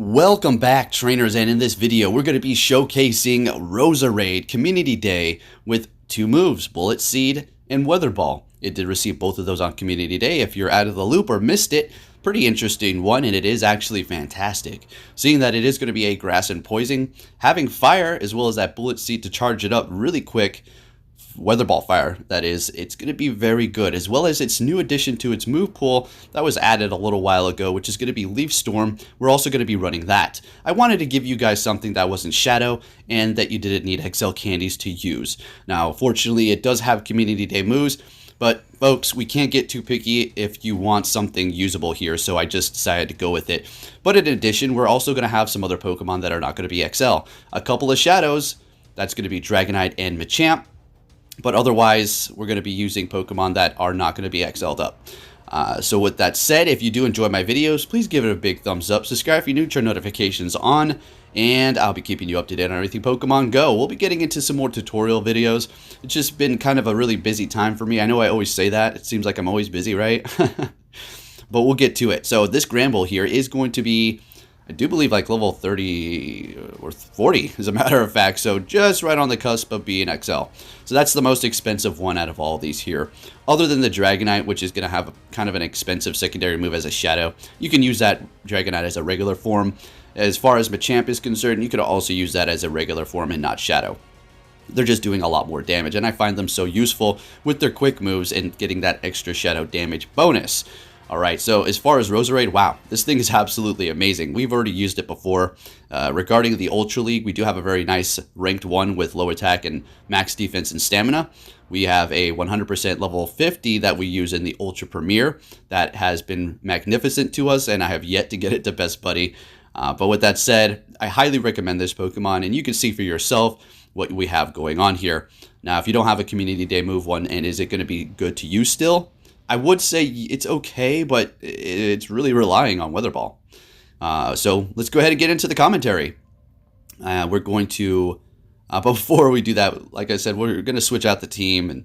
Welcome back, trainers, and in this video we're going to be showcasing Roserade Community Day with two moves, Bullet Seed and Weather Ball. It did receive both of those on Community Day. If you're out of the loop or missed it, pretty interesting one, and it is actually fantastic. Seeing that it is going to be a Grass and Poison, having Fire as well as that Bullet Seed to charge it up really quick, Weather Ball Fire, that is, it's going to be very good, as well as its new addition to its move pool that was added a little while ago, which is going to be Leaf Storm. We're also going to be running that. I wanted to give you guys something that wasn't Shadow and that you didn't need XL candies to use. Now, fortunately, it does have Community Day moves, but folks, we can't get too picky if you want something usable here, so I just decided to go with it. But in addition, we're also going to have some other Pokemon that are not going to be XL. A couple of Shadows, that's going to be Dragonite and Machamp. But otherwise, we're going to be using Pokemon that are not going to be XL'd up. So with that said, if you do enjoy my videos, please give it a big thumbs up. Subscribe if you're new, turn notifications on, and I'll be keeping you up to date on everything Pokemon Go. We'll be getting into some more tutorial videos. It's just been kind of a really busy time for me. I know I always say that. It seems like I'm always busy, right? But we'll get to it. So this Granbull here is going to be, I do believe, like level 30 or 40, as a matter of fact. So just right on the cusp of being XL. So that's the most expensive one out of all these here. Other than the Dragonite, which is going to have kind of an expensive secondary move as a Shadow. You can use that Dragonite as a regular form. As far as Machamp is concerned, you could also use that as a regular form and not Shadow. They're just doing a lot more damage, and I find them so useful with their quick moves and getting that extra Shadow damage bonus. Alright, so as far as Roserade, wow, this thing is absolutely amazing. We've already used it before. Regarding the Ultra League, we do have a very nice ranked one with low attack and max defense and stamina. We have a 100% level 50 that we use in the Ultra Premier. That has been magnificent to us, and I have yet to get it to Best Buddy. But with that said, I highly recommend this Pokemon, and you can see for yourself what we have going on here. Now, if you don't have a Community Day move one, and is it going to be good to use still? I would say it's okay, but it's really relying on Weather Ball. So let's go ahead and get into the commentary. We're going to, but before we do that, like I said, we're going to switch out the team.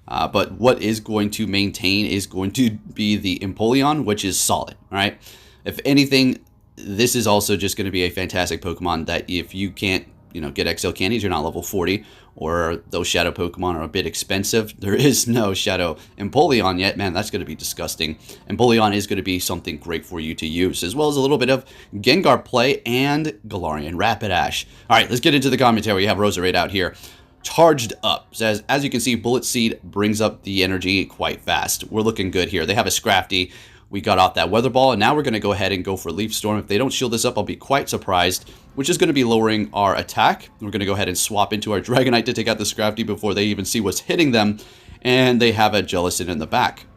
But what is going to maintain is going to be the Empoleon, which is solid. All right. If anything, this is also just going to be a fantastic Pokemon that if you can't, get XL candies, you're not level 40, or those Shadow Pokemon are a bit expensive. There is no Shadow Empoleon yet. Man, that's going to be disgusting. Empoleon is going to be something great for you to use, as well as a little bit of Gengar play and Galarian Rapidash. All right, let's get into the commentary. We have Roserade out here. Charged up. So as you can see, Bullet Seed brings up the energy quite fast. We're looking good here. They have a Scrafty. We got off that Weather Ball, and now we're going to go ahead and go for Leaf Storm. If they don't shield this up, I'll be quite surprised, which is going to be lowering our attack. We're going to go ahead and swap into our Dragonite to take out the Scrafty before they even see what's hitting them, and they have a Jellicent in the back.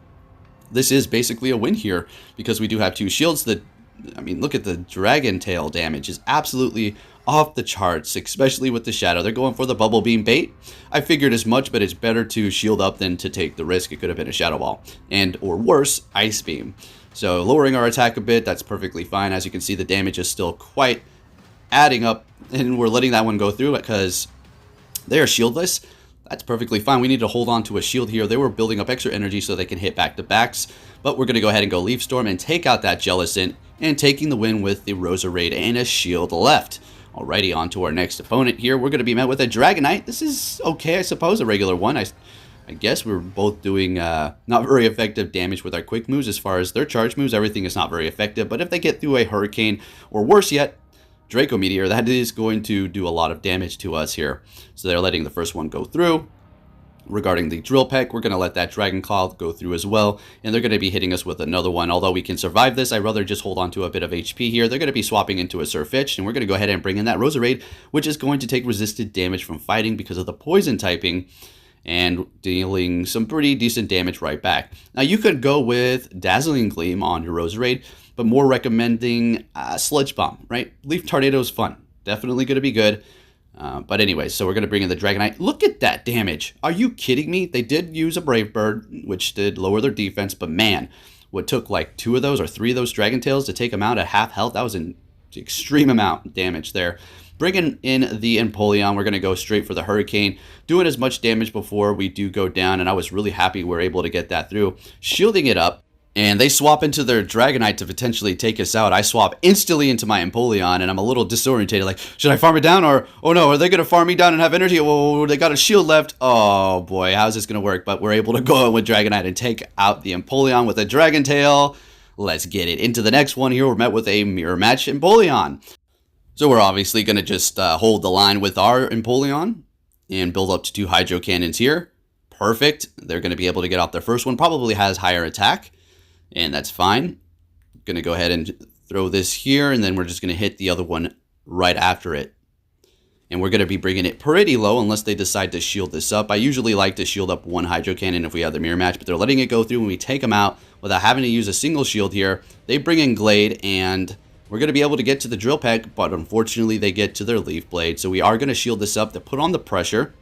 This is basically a win here, because we do have two shields. Look at the Dragon Tail damage is absolutely off the charts, especially with the Shadow. They're going for the Bubble Beam bait. I figured as much, but it's better to shield up than to take the risk. It could have been a Shadow Ball, and or worse, Ice Beam. So lowering our attack a bit, that's perfectly fine. As you can see, the damage is still quite adding up, and we're letting that one go through because they are shieldless. That's perfectly fine. We need to hold on to a shield here. They were building up extra energy so they can hit back-to-backs, but we're going to go ahead and go Leaf Storm and take out that Jellicent, and taking the win with the Roserade and a shield left. Alrighty, on to our next opponent here. We're going to be met with a Dragonite. This is okay, I suppose, a regular one. I guess we're both doing not very effective damage with our quick moves. As far as their charge moves, everything is not very effective. But if they get through a Hurricane, or worse yet, Draco Meteor, that is going to do a lot of damage to us here. So they're letting the first one go through. Regarding the Drill Peck, we're going to let that Dragon Claw go through as well, and they're going to be hitting us with another one. Although we can survive this, I'd rather just hold on to a bit of HP here. They're going to be swapping into a Surfetch, and we're going to go ahead and bring in that Roserade, which is going to take resisted damage from fighting because of the poison typing, and dealing some pretty decent damage right back. Now, you could go with Dazzling Gleam on your Roserade, but more recommending Sludge Bomb, right? Leaf Tornado is fun. Definitely going to be good. But anyway, so we're going to bring in the Dragonite. Look at that damage. Are you kidding me? They did use a Brave Bird, which did lower their defense, but man, what took like 2 of those or 3 of those Dragon Tails to take them out at half health, that was an extreme amount of damage there. Bringing in the Empoleon, we're going to go straight for the Hurricane, doing as much damage before we do go down, and I was really happy we were able to get that through. Shielding it up, And they swap into their Dragonite to potentially take us out. I swap instantly into my Empoleon, and I'm a little disorientated. Like, should I farm it down? Or, oh no, are they going to farm me down and have energy? Oh, they got a shield left. Oh boy, how's this going to work? But we're able to go in with Dragonite and take out the Empoleon with a Dragon Tail. Let's get it into the next one here. We're met with a Mirror Match Empoleon. So we're obviously going to just hold the line with our Empoleon and build up to 2 Hydro Cannons here. Perfect. They're going to be able to get off their first one. Probably has higher attack. And that's fine. I'm going to go ahead and throw this here, and then we're just going to hit the other one right after it. And we're going to be bringing it pretty low unless they decide to shield this up. I usually like to shield up 1 Hydro Cannon if we have the Mirror Match, but they're letting it go through when we take them out without having to use a single shield here. They bring in Glade, and we're going to be able to get to the Drill Peck, but unfortunately they get to their Leaf Blade. So we are going to shield this up to put on the pressure.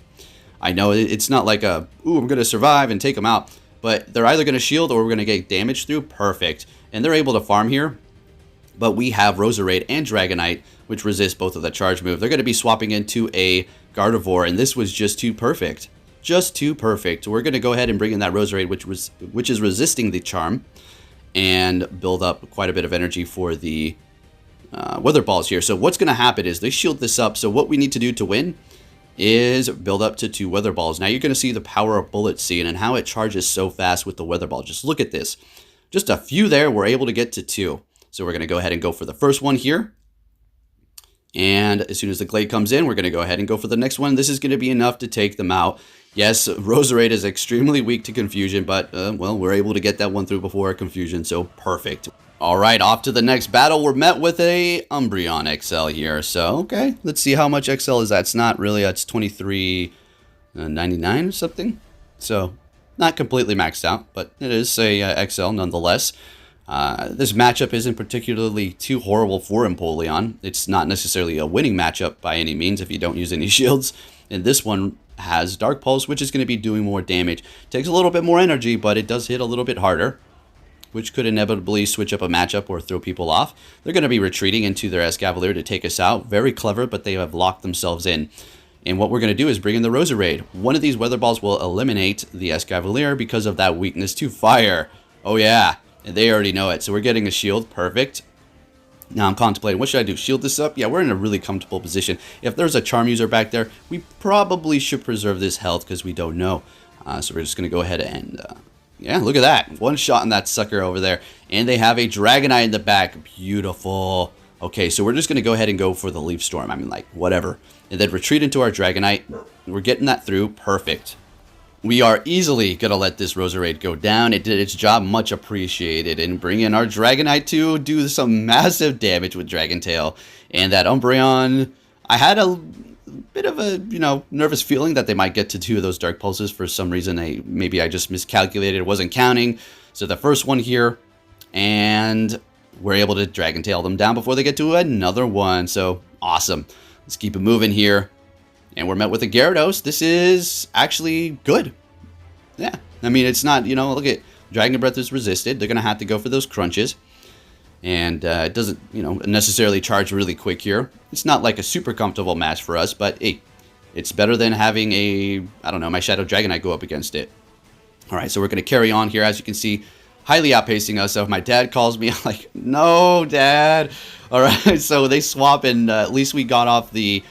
I know it's not like a, ooh, I'm going to survive and take them out. But they're either going to shield or we're going to get damage through. Perfect. And they're able to farm here. But we have Roserade and Dragonite, which resist both of the charge move. They're going to be swapping into a Gardevoir, and this was just too perfect. Just too perfect. We're going to go ahead and bring in that Roserade, which is resisting the charm, and build up quite a bit of energy for the Weather Balls here. So what's going to happen is they shield this up. So what we need to do to win is build up to 2 Weather Balls. Now you're going to see the power of Bullet Seed and how it charges so fast with the Weather Ball. Just look at this. Just a few there, we're able to get to 2. So we're going to go ahead and go for the first one here. And as soon as the Glade comes in, we're going to go ahead and go for the next one. This is going to be enough to take them out. Yes, Roserade is extremely weak to Confusion, but, well, we're able to get that one through before Confusion, so perfect. All right, off to the next battle. We're met with a Umbreon XL here. So, okay, let's see how much XL is that. It's not really, it's 23.99 or something. So, not completely maxed out, but it is a XL nonetheless. This matchup isn't particularly too horrible for Empoleon. It's not necessarily a winning matchup by any means if you don't use any shields. And this one has Dark Pulse, which is going to be doing more damage. Takes a little bit more energy, but it does hit a little bit harder, which could inevitably switch up a matchup or throw people off. They're going to be retreating into their Escavalier to take us out. Very clever, but they have locked themselves in. And what we're going to do is bring in the Roserade. One of these Weather Balls will eliminate the Escavalier because of that weakness to fire. Oh yeah, and they already know it. So we're getting a shield. Perfect. Now I'm contemplating, what should I do? Shield this up? Yeah, we're in a really comfortable position. If there's a Charm User back there, we probably should preserve this health because we don't know. So we're just going to go ahead and... yeah, look at that. One shot on that sucker over there. And they have a Dragonite in the back. Beautiful. Okay, so we're just going to go ahead and go for the Leaf Storm. I mean, like, whatever. And then retreat into our Dragonite. We're getting that through. Perfect. We are easily going to let this Roserade go down. It did its job. Much appreciated. And bring in our Dragonite to do some massive damage with Dragon Tail. And that Umbreon, I had a bit of a, nervous feeling that they might get to 2 of those Dark Pulses for some reason. Maybe I just miscalculated, wasn't counting. So the first one here, and we're able to Dragon Tail them down before they get to another one. So awesome. Let's keep it moving here. And we're met with a Gyarados. This is actually good. Yeah, I mean, it's not, look at Dragon Breath is resisted. They're going to have to go for those crunches. And it doesn't, necessarily charge really quick here. It's not like a super comfortable match for us, but hey, it's better than having my Shadow Dragonite go up against it. All right, so we're going to carry on here. As you can see, highly outpacing us. So if my dad calls me, I'm like, no, Dad. All right, so they swap, and at least we got off the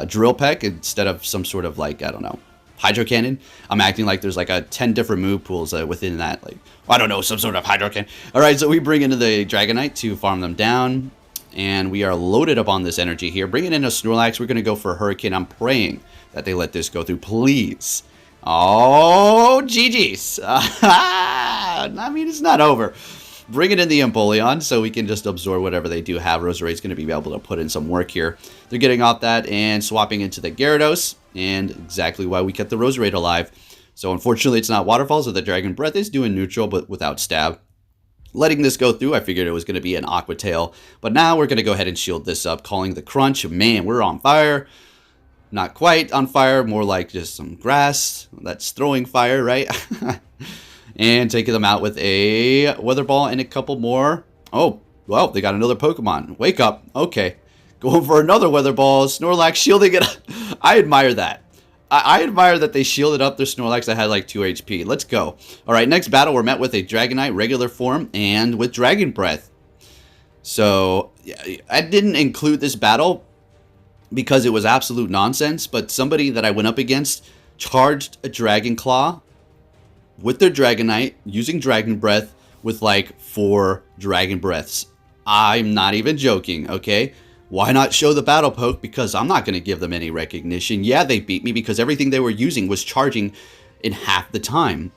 Drill Peck instead of some sort of, Hydro Cannon. I'm acting like there's 10 different move pools within that, I don't know, some sort of Hydro Cannon. All right, so we bring into the Dragonite to farm them down, and we are loaded up on this energy here. Bringing in a Snorlax, we're going to go for a Hurricane. I'm praying that they let this go through, please. Oh, GG's. I mean, it's not over. Bringing in the Empoleon so we can just absorb whatever they do have. Roserade's going to be able to put in some work here. They're getting off that and swapping into the Gyarados, and exactly why we kept the Roserade alive. So unfortunately, it's not Waterfall, so the Dragon Breath is doing neutral, but without stab. Letting this go through, I figured it was going to be an Aqua Tail, but now we're going to go ahead and shield this up, calling the Crunch. Man, we're on fire. Not quite on fire, more like just some grass that's throwing fire, right? And taking them out with a Weather Ball and a couple more. Oh, well, they got another Pokemon. Wake up. Okay. Going for another Weather Ball. Snorlax shielding it. I admire that. I admire that they shielded up their Snorlax that had like 2 HP. Let's go. All right, next battle, we're met with a Dragonite regular form and with Dragon Breath. So I didn't include this battle because it was absolute nonsense, but somebody that I went up against charged a Dragon Claw with their Dragonite using Dragon Breath with like 4 Dragon Breaths. I'm not even joking, okay? Why not show the battle poke? Because I'm not going to give them any recognition. Yeah, they beat me because everything they were using was charging in half the time.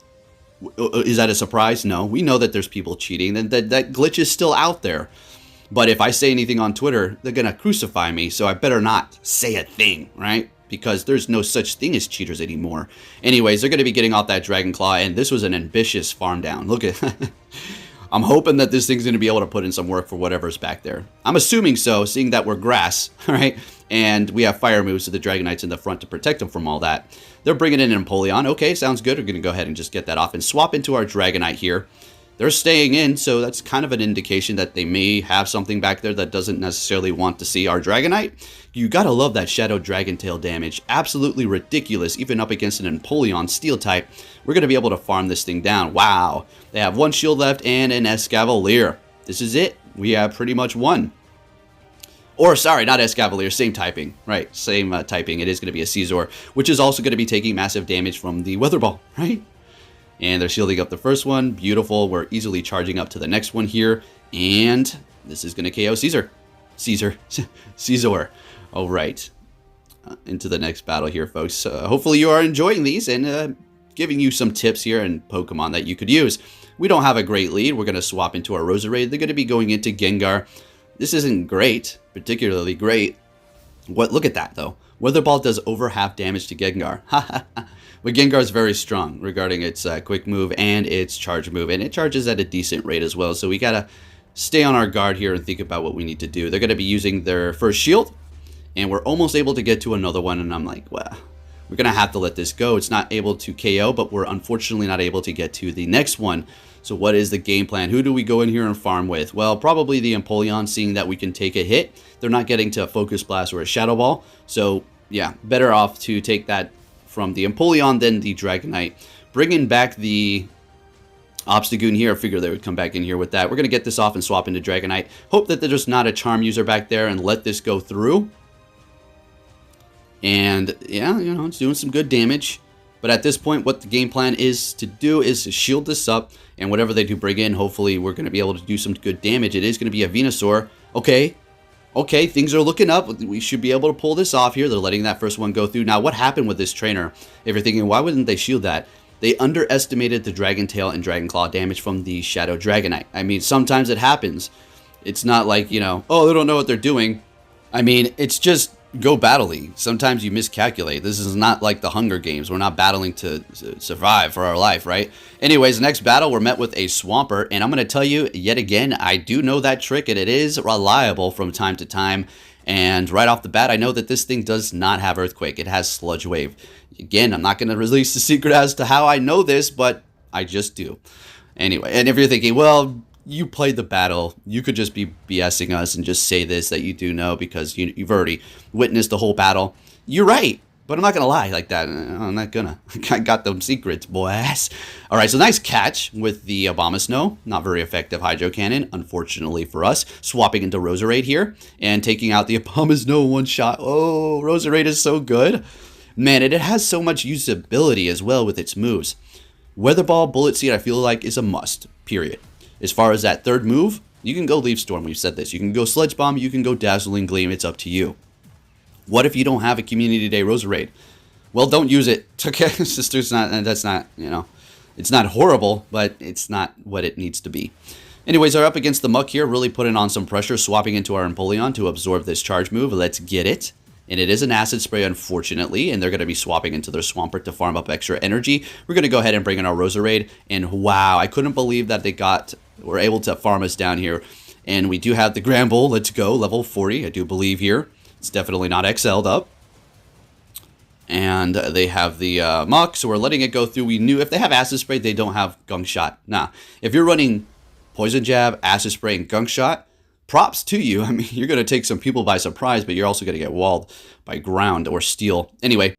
Is that a surprise? No. We know that there's people cheating, and that glitch is still out there. But if I say anything on Twitter, they're going to crucify me, so I better not say a thing, right? Because there's no such thing as cheaters anymore. Anyways, they're going to be getting off that Dragon Claw, and this was an ambitious farm down. Look at... I'm hoping that this thing's going to be able to put in some work for whatever's back there. I'm assuming so, seeing that we're grass, all right? And we have fire moves, so the Dragonite's in the front to protect them from all that. They're bringing in an Empoleon. Okay, sounds good. We're going to go ahead and just get that off and swap into our Dragonite here. They're staying in, so that's kind of an indication that they may have something back there that doesn't necessarily want to see our Dragonite. You gotta love that Shadow Dragon Tail damage. Absolutely ridiculous, even up against an Empoleon Steel type. We're gonna be able to farm this thing down. Wow. They have 1 shield left and an Escavalier. This is it. We have pretty much won. Or, sorry, not Escavalier, same typing. Right, same typing. It is gonna be a Scizor, which is also gonna be taking massive damage from the Weather Ball, right? And they're shielding up the first one. Beautiful. We're easily charging up to the next one here. And this is going to KO Scizor. All right. Into the next battle here, folks. Hopefully you are enjoying these and giving you some tips here and Pokemon that you could use. We don't have a great lead. We're going to swap into our Roserade. They're going to be going into Gengar. This isn't great, particularly great. Look at that, though. Weather Ball does over half damage to Gengar. But Gengar is very strong regarding its quick move and its charge move. And it charges at a decent rate as well. So we got to stay on our guard here and think about what we need to do. They're going to be using their first shield. And we're almost able to get to another one. And I'm like, well, we're going to have to let this go. It's not able to KO, but we're unfortunately not able to get to the next one. So what is the game plan? Who do we go in here and farm with? Well, probably the Empoleon, seeing that we can take a hit. They're not getting to a Focus Blast or a Shadow Ball. So, yeah, better off to take that from the Empoleon than the Dragonite. Bringing back the Obstagoon here. I figured they would come back in here with that. We're going to get this off and swap into Dragonite. Hope that there's not a Charm user back there and let this go through. And, yeah, you know, it's doing some good damage. But at this point, what the game plan is to do is to shield this up. And whatever they do bring in, hopefully we're going to be able to do some good damage. It is going to be a Venusaur. Okay, things are looking up. We should be able to pull this off here. They're letting that first one go through. Now, what happened with this trainer? If you're thinking, why wouldn't they shield that? They underestimated the Dragon Tail and Dragon Claw damage from the Shadow Dragonite. I mean, sometimes it happens. It's not like, you know, oh, they don't know what they're doing. I mean, it's just go battling. Sometimes you miscalculate. This is not like the Hunger Games. We're not battling to survive for our life, right? Anyways, next battle, we're met with a Swampert, and I'm going to tell you, yet again, I do know that trick, and it is reliable from time to time. And right off the bat, I know that this thing does not have Earthquake. It has Sludge Wave. Again, I'm not going to release the secret as to how I know this, but I just do. Anyway, and if you're thinking, well, you played the battle, you could just be BSing us and just say this that you do know because you've already witnessed the whole battle. You're right, but I'm not going to lie like that. I'm not going to. I got them secrets, boys. All right, so nice catch with the Abomasnow. Not very effective Hydro Cannon, unfortunately for us. Swapping into Roserade here and taking out the Abomasnow one shot. Oh, Roserade is so good. Man, it has so much usability as well with its moves. Weather Ball, Bullet Seed, I feel like is a must, period. As far as that third move, you can go Leaf Storm. We've said this. You can go Sludge Bomb. You can go Dazzling Gleam. It's up to you. What if you don't have a Community Day Roserade? Well, don't use it. Okay, sisters. That's not, you know, it's not horrible, but it's not what it needs to be. Anyways, they're up against the Muck here, really putting on some pressure, swapping into our Empoleon to absorb this charge move. Let's get it. And it is an Acid Spray, unfortunately, and they're going to be swapping into their Swampert to farm up extra energy. We're going to go ahead and bring in our Roserade, and wow, I couldn't believe that were able to farm us down here. And we do have the Gramble. Let's go, level 40, I do believe here. It's definitely not XL'd up. And they have the Muck, so we're letting it go through. We knew if they have Acid Spray, they don't have Gunk Shot. Nah, if you're running Poison Jab, Acid Spray, and Gunk Shot, props to you. I mean, you're going to take some people by surprise, but you're also going to get walled by ground or steel. Anyway,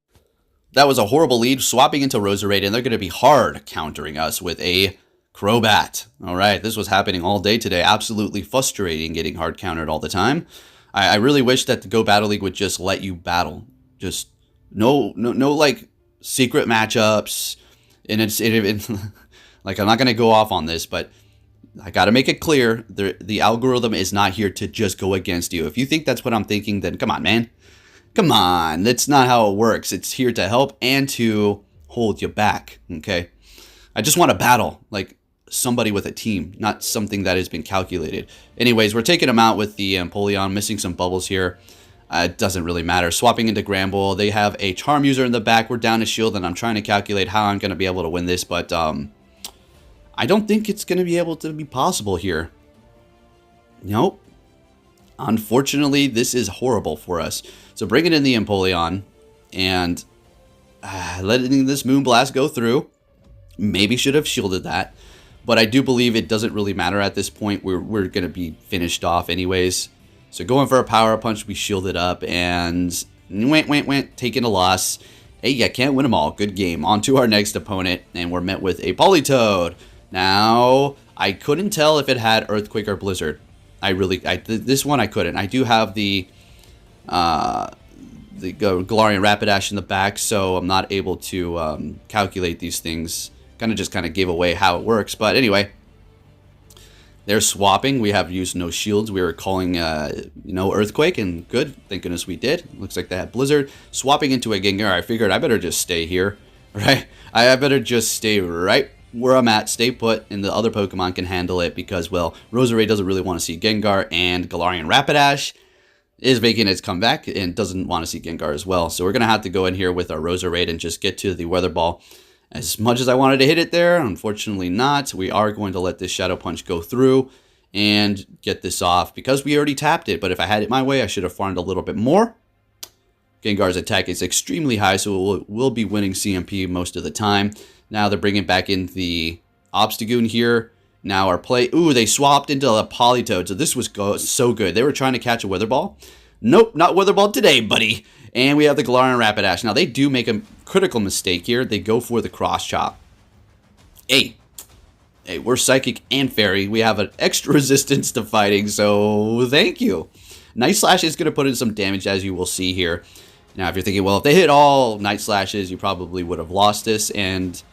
That was a horrible lead, swapping into Roserade, and they're going to be hard countering us with a Crobat. All right, this was happening all day today. Absolutely frustrating getting hard countered all the time. I really wish that the Go Battle League would just let you battle. Just no like secret matchups. And like, I'm not going to go off on this, but I got to make it clear, the algorithm is not here to just go against you. If you think that's what I'm thinking, then come on, man. Come on. That's not how it works. It's here to help and to hold you back, okay? I just want to battle, like somebody with a team, not something that has been calculated. Anyways, we're taking them out with the Empoleon, missing some bubbles here. It doesn't really matter. Swapping into Gramble. They have a Charm User in the back. We're down to Shield, and I'm trying to calculate how I'm going to be able to win this, but I don't think it's going to be able to be possible here. Nope. Unfortunately, this is horrible for us. So bringing in the Empoleon and letting this Moonblast go through. Maybe should have shielded that. But I do believe it doesn't really matter at this point. We're going to be finished off anyways. So going for a Power Punch, we shielded up and went, taking a loss. Hey, you can't win them all. Good game. On to our next opponent, and we're met with a Politoed. Now, I couldn't tell if it had Earthquake or Blizzard. This one I couldn't. I do have the Galarian Rapidash in the back, so I'm not able to calculate these things. Kind of gave away how it works, but anyway, they're swapping. We have used no shields. We were calling Earthquake, and good. Thank goodness we did. Looks like they had Blizzard. Swapping into a Gengar, I figured I better just stay here, right? I better just stay right where I'm at, stay put, and the other Pokemon can handle it because, well, Roserade doesn't really want to see Gengar, and Galarian Rapidash is making its comeback and doesn't want to see Gengar as well. So we're going to have to go in here with our Roserade and just get to the Weather Ball. As much as I wanted to hit it there, unfortunately not. We are going to let this Shadow Punch go through and get this off because we already tapped it. But if I had it my way, I should have farmed a little bit more. Gengar's attack is extremely high, so we'll be winning CMP most of the time. Now they're bringing back in the Obstagoon here. Now our play... Ooh, they swapped into a Politoed, so this was so good. They were trying to catch a Weather Ball. Nope, not Weather Ball today, buddy. And we have the Galarian Rapidash. Now, they do make a critical mistake here. They go for the Cross Chop. Hey, we're Psychic and Fairy. We have an extra resistance to fighting, so thank you. Night Slash is going to put in some damage, as you will see here. Now, if you're thinking, well, if they hit all Night Slashes, you probably would have lost this, and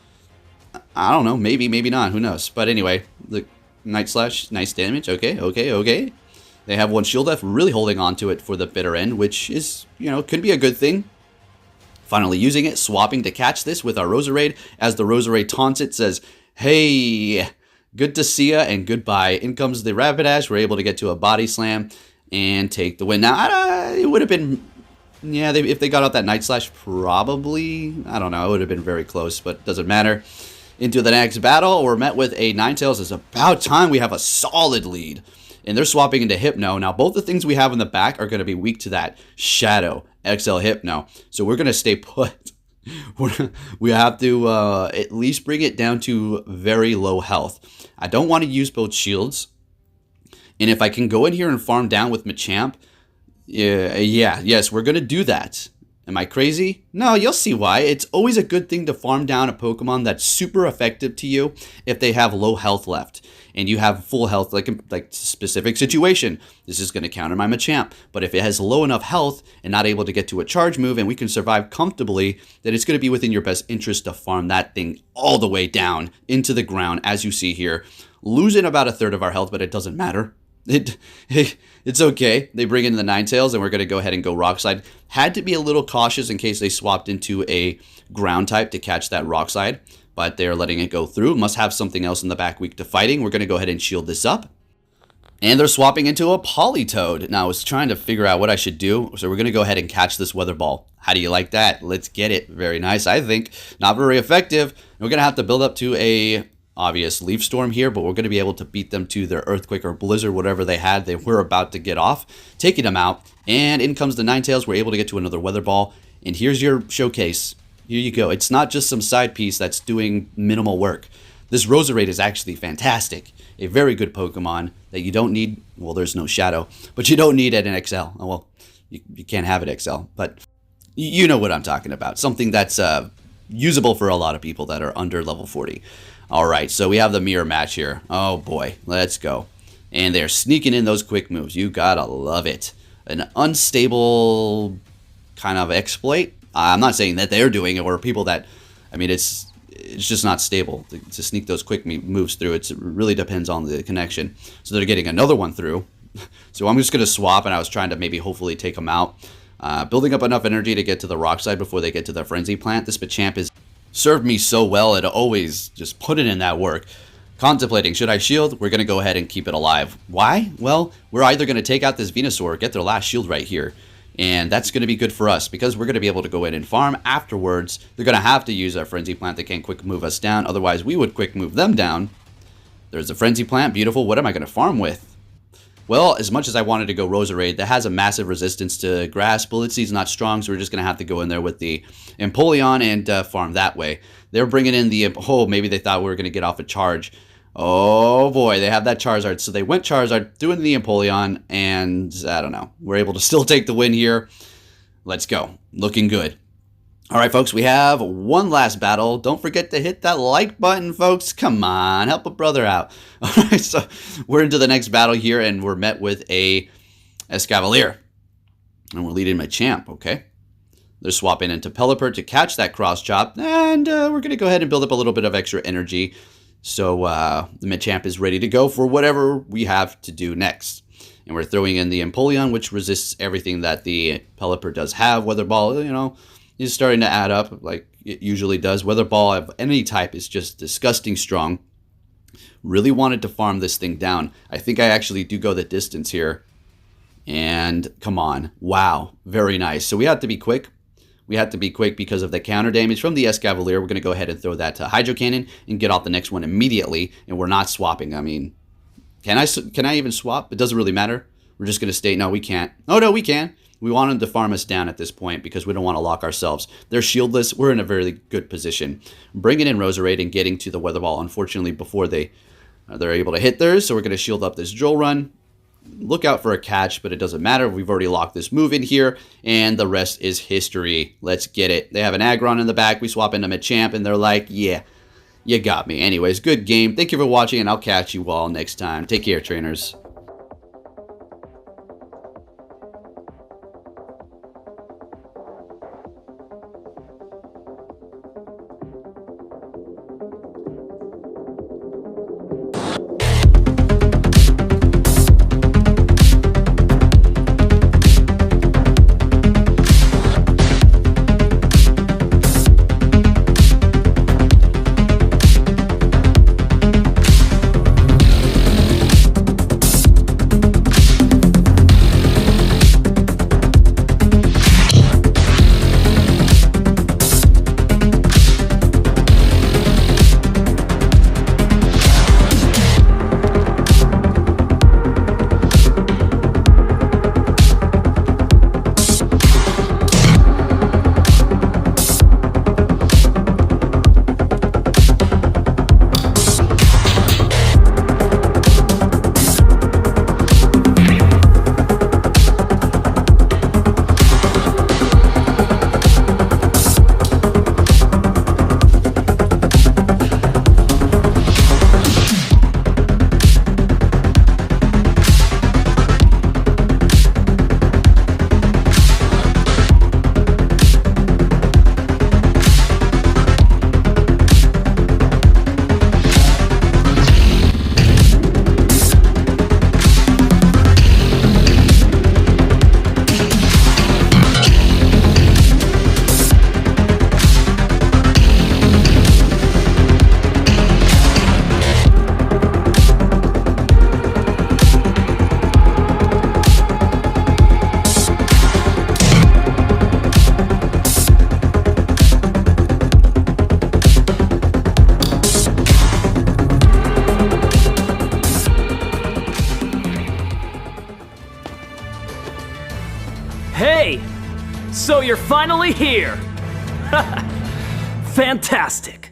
I don't know, maybe not, who knows. But anyway, the Night Slash, nice damage, okay. They have one Shield F, really holding on to it for the bitter end, which is, could be a good thing. Finally using it, swapping to catch this with our Roserade, as the Roserade taunts it, says, hey, good to see ya, and goodbye. In comes the Rapidash. We're able to get to a Body Slam and take the win. Now, it would have been, if they got out that Night Slash, probably, I don't know, it would have been very close, but doesn't matter. Into the next battle, we're met with a Ninetales. It's about time we have a solid lead. And they're swapping into Hypno. Now, both the things we have in the back are going to be weak to that Shadow XL Hypno. So we're going to stay put. We have to at least bring it down to very low health. I don't want to use both shields. And if I can go in here and farm down with Machamp, yes, we're going to do that. Am I crazy? No, you'll see why. It's always a good thing to farm down a Pokemon that's super effective to you if they have low health left. And you have full health, like specific situation. This is going to counter my Machamp. But if it has low enough health and not able to get to a charge move and we can survive comfortably, then it's going to be within your best interest to farm that thing all the way down into the ground, as you see here. Losing about a third of our health, but it doesn't matter. It's okay. They bring in the Ninetales, and we're going to go ahead and go Rock Slide. Had to be a little cautious in case they swapped into a ground type to catch that Rock Slide, but they're letting it go through. Must have something else in the back weak to fighting. We're going to go ahead and shield this up. And they're swapping into a Politoed. Now, I was trying to figure out what I should do, so we're going to go ahead and catch this Weather Ball. How do you like that? Let's get it. Very nice, I think. Not very effective. We're going to have to build up to a obvious Leaf Storm here, but we're going to be able to beat them to their Earthquake or Blizzard, whatever they had. They were about to get off, taking them out, and in comes the Ninetales. We're able to get to another Weather Ball, and here's your showcase. Here you go. It's not just some side piece that's doing minimal work. This Roserade is actually fantastic. A very good Pokemon that you don't need. Well, there's no Shadow, but you don't need it in XL. Oh, well, you can't have it XL, but You know what I'm talking about. Something that's usable for a lot of people that are under level 40. All right, so we have the mirror match here. Oh boy, let's go. And they're sneaking in those quick moves. You gotta love it. An unstable kind of exploit. I'm not saying that they're doing it or people that, I mean, it's just not stable to sneak those quick moves through. It really depends on the connection. So they're getting another one through. So I'm just going to swap, and I was trying to maybe hopefully take them out. Building up enough energy to get to the rock side before they get to the frenzy plant. This Machamp has served me so well. It always just put it in that work. Contemplating, should I shield? We're going to go ahead and keep it alive. Why? Well, we're either going to take out this Venusaur or get their last shield right here. And that's going to be good for us because we're going to be able to go in and farm afterwards. They're going to have to use our Frenzy Plant. They can't quick move us down. Otherwise, we would quick move them down. There's the Frenzy Plant. Beautiful. What am I going to farm with? Well, as much as I wanted to go Roserade, that has a massive resistance to grass. Bullet Seed's not strong, so we're just going to have to go in there with the Empoleon and farm that way. They're bringing in the... Oh, maybe they thought we were going to get off a charge. Oh boy, they have that Charizard. So they went Charizard, doing the Empoleon, and I don't know. We're able to still take the win here. Let's go. Looking good. All right, folks, we have one last battle. Don't forget to hit that like button, folks. Come on, help a brother out. All right, so we're into the next battle here, and we're met with a Escavalier. And we're leading Machamp, okay? They're swapping into Pelipper to catch that cross chop, and we're going to go ahead and build up a little bit of extra energy. So the Machamp is ready to go for whatever we have to do next. And we're throwing in the Empoleon, which resists everything that the Pelipper does have. Weather Ball, you know, is starting to add up like it usually does. Weather Ball of any type is just disgusting strong. Really wanted to farm this thing down. I think I actually do go the distance here. And come on. Wow. Very nice. So we have to be quick. We have to be quick because of the counter damage from the Escavalier. We're going to go ahead and throw that to Hydro Cannon and get off the next one immediately. And we're not swapping. I mean, can I even swap? It doesn't really matter. We're just going to stay. No, we can't. Oh, no, we can. We want them to farm us down at this point because we don't want to lock ourselves. They're shieldless. We're in a very good position. Bringing in Roserade and getting to the Weather Ball, unfortunately, before they're able to hit theirs. So we're going to shield up this Drill Run. Look out for a catch, but it doesn't matter. We've already locked this move in here, and the rest is history. Let's get it. They have an Aggron in the back. We swap into Machamp, and they're like, yeah, you got me. Anyways, good game. Thank you for watching, and I'll catch you all next time. Take care, trainers. Hey! So you're finally here! Fantastic!